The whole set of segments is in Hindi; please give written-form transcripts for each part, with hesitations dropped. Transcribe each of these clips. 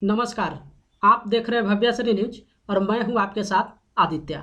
नमस्कार, आप देख रहे हैं भव्यश्री न्यूज और मैं हूं आपके साथ आदित्य।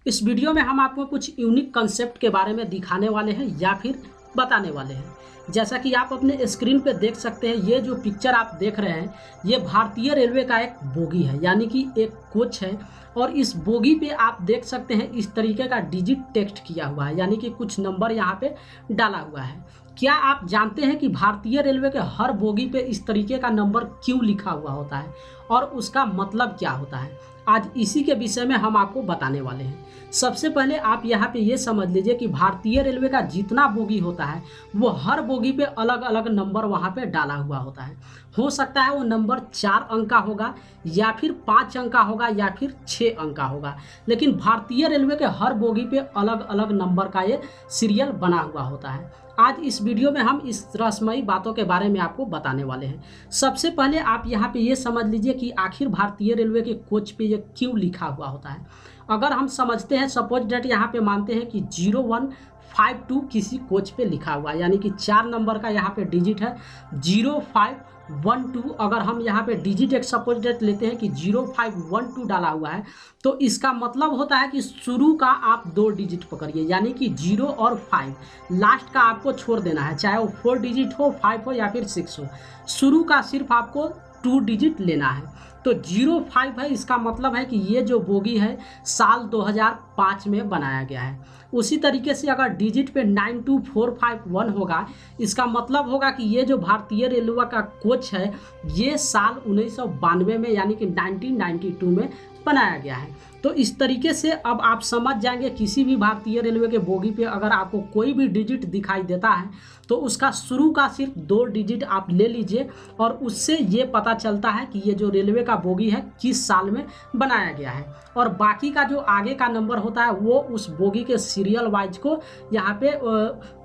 इस वीडियो में हम आपको कुछ यूनिक कंसेप्ट के बारे में दिखाने वाले हैं या फिर बताने वाले हैं। जैसा कि आप अपने स्क्रीन पे देख सकते हैं, ये जो पिक्चर आप देख रहे हैं ये भारतीय रेलवे का एक बोगी है, यानी कि एक कोच है। और इस बोगी पे आप देख सकते हैं इस तरीके का डिजिट टेक्स्ट किया हुआ है, यानी कि कुछ नंबर यहाँ पे डाला हुआ है। क्या आप जानते हैं कि भारतीय रेलवे के हर बोगी पे इस तरीके का नंबर क्यों लिखा हुआ होता है और उसका मतलब क्या होता है? आज इसी के विषय में हम आपको बताने वाले हैं। सबसे पहले आप यहाँ पे ये समझ लीजिए कि भारतीय रेलवे का जितना बोगी होता है वो हर बोगी पे अलग अलग नंबर वहाँ पे डाला हुआ होता है। हो सकता है वो नंबर 4 अंक का होगा या फिर 5 अंक का होगा या फिर 6 अंक का होगा, लेकिन भारतीय रेलवे के हर बोगी पे अलग अलग नंबर का ये सीरियल बना हुआ होता है। आज इस वीडियो में हम इस रहस्यमयी बातों के बारे में आपको बताने वाले हैं। सबसे पहले आप यहाँ पे ये समझ लीजिए कि आखिर भारतीय रेलवे के कोच पे ये क्यों लिखा हुआ होता है। अगर हम समझते हैं, सपोज डेट यहाँ पे मानते हैं कि 0152 किसी कोच पे लिखा हुआ है, यानी कि 4 नंबर का यहाँ पे डिजिट है 0512। अगर हम यहाँ पे डिजिट एक सपोज डेट लेते हैं कि 0512 डाला हुआ है, तो इसका मतलब होता है कि शुरू का आप 2 डिजिट पकड़िए, यानी कि 0 और 5। लास्ट का आपको छोड़ देना है, चाहे वो 4 डिजिट हो, 5 हो या फिर 6 हो। शुरू का सिर्फ आपको 2 डिजिट लेना है। तो 05 है, इसका मतलब है कि ये जो बोगी है साल 2005 में बनाया गया है। उसी तरीके से अगर डिजिट पे 92451 होगा, इसका मतलब होगा कि ये जो भारतीय रेलवे का कोच है ये साल 1992 में, यानी कि 1992 में बनाया गया है। तो इस तरीके से अब आप समझ जाएंगे, किसी भी भारतीय रेलवे के बोगी पे अगर आपको कोई भी डिजिट दिखाई देता है तो उसका शुरू का सिर्फ 2 डिजिट आप ले लीजिए और उससे ये पता चलता है कि ये जो रेलवे का बोगी है किस साल में बनाया गया है। और बाकी का जो आगे का नंबर होता है वो उस बोगी के सीरियल वाइज को यहाँ पे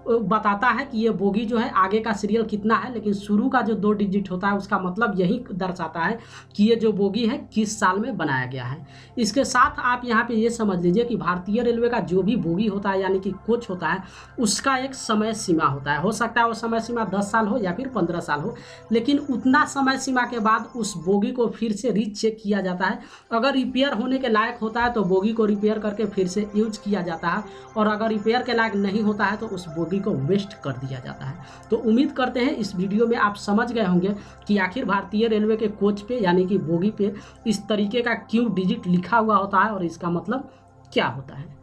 बताता है कि ये बोगी जो है आगे का सीरियल कितना है, लेकिन शुरू का जो 2 डिजिट होता है उसका मतलब यही दर्शाता है कि ये जो बोगी है किस साल में बनाया गया है। इसके साथ आप यहाँ पे ये समझ लीजिए कि भारतीय रेलवे का जो भी बोगी होता है, यानी कि कोच होता है, उसका एक समय सीमा होता है। हो सकता है वो समय सीमा 10 साल हो या फिर 15 साल हो, लेकिन उतना समय सीमा के बाद उस बोगी को फिर से रीचेक किया जाता है। अगर रिपेयर होने के लायक होता है तो बोगी को रिपेयर करके फिर से यूज किया जाता है, और अगर रिपेयर के लायक नहीं होता है तो उस बोगी को वेस्ट कर दिया जाता है। तो उम्मीद करते हैं इस वीडियो में आप समझ गए होंगे कि आखिर भारतीय रेलवे के कोच पे यानी कि बोगी पे इस तरीके का क्यों डिजिट लिखा हुआ होता है और इसका मतलब क्या होता है।